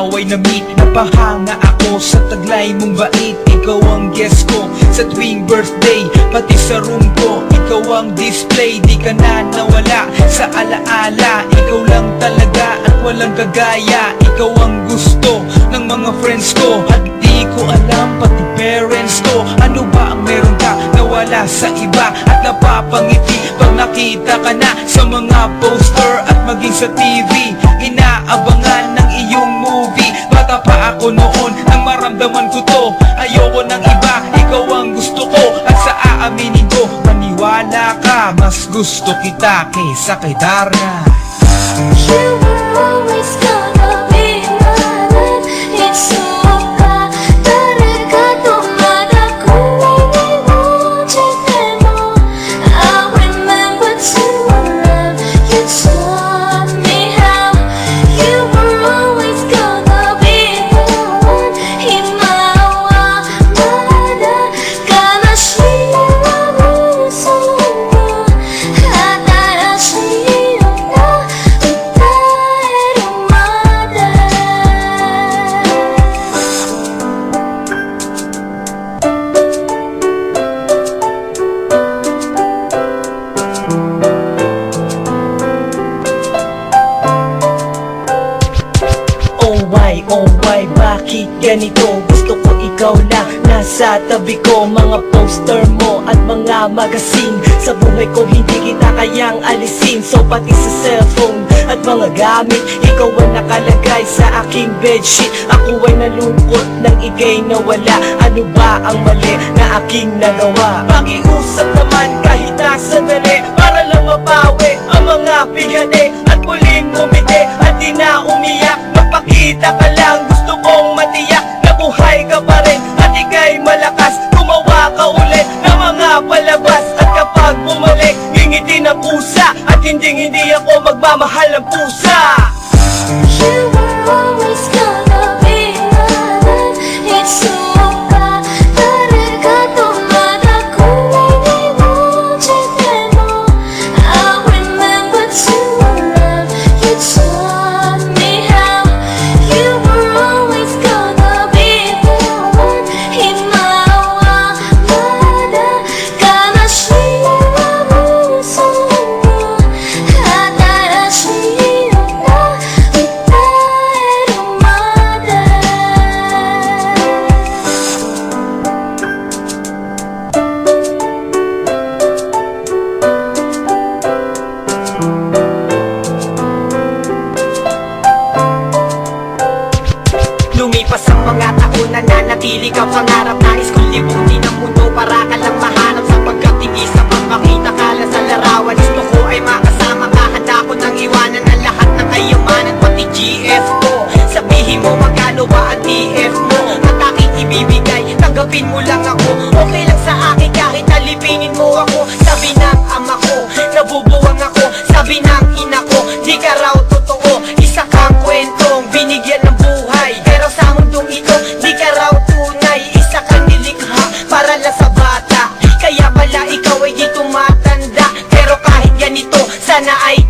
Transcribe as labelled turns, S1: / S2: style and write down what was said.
S1: away na meet. Napahanga ako sa taglay mong bait. Ikaw ang guest ko sa tuwing birthday, pati sa room ko. Ikaw ang display, di ka na nawala sa alaala. Ikaw lang talaga at walang kagaya. Ikaw ang gusto ng mga friends ko, at di ko alam pati parents ko. Ano ba ang meron ka na wala sa iba, at napapangiti pag nakita ka na sa mga poster at maging sa TV. Inaabangan ng iyong movie. Bata pa ako noon nang maramdaman ko to. Ayoko ng iba, ikaw ang gusto ko. At sa aaminin ko, maniwala ka, mas gusto kita kaysa kay Darna.
S2: You were always gonna be mine. It's so
S3: Oh why, bakit ganito? Gusto ko ikaw lang nasa tabi ko. Mga poster mo at mga magazine, sa buhay ko hindi kita kayang alisin. So pati sa cellphone at mga gamit, ikaw ang nakalagay sa aking bedsheet. Ako ay nalungkot nang ika'y nawala. Ano ba ang mali na aking nagawa? Pakiusap naman kahit na sandali, para lang mapawi ang mga bigane at muling umiti at di na umiyak. Magpakita ka lang, gusto kong matiyak na buhay ka pa rin at ika'y malakas. Gumawa ka ulit ng mga palabas, at kapag bumalik, ngingiti na pusa, at hindi ako magmamahal ng pusa.
S2: You were always gonna be mine. It's so
S3: Lumipas ang mga taon, nananatili ka pangarap. Nais kong libutin ang mundo para ka lang mahanap. Sapagkat tigis sa pagmakita ka lang sa larawan. Gusto ko ay makasama ka, handa ko nang iwanan ang lahat ng kayamanan, pati GF ko. Sabihin mo magkano ba ang TF mo, at aking ibibigay, tanggapin mo lang ako. Okay lang sa akin kahit alipinin mo ako. Sabi ng ama ko, nabubuwang ako. Sabi ng ina ko, di ka raw totoo. Isa kang kwentong binigyan ng buhay, pero sa mundong ito, di ka raw tunay. Isa kang nilikha para lang sa bata, kaya pala ikaw ay di tumatanda. Pero kahit ganito, sana ay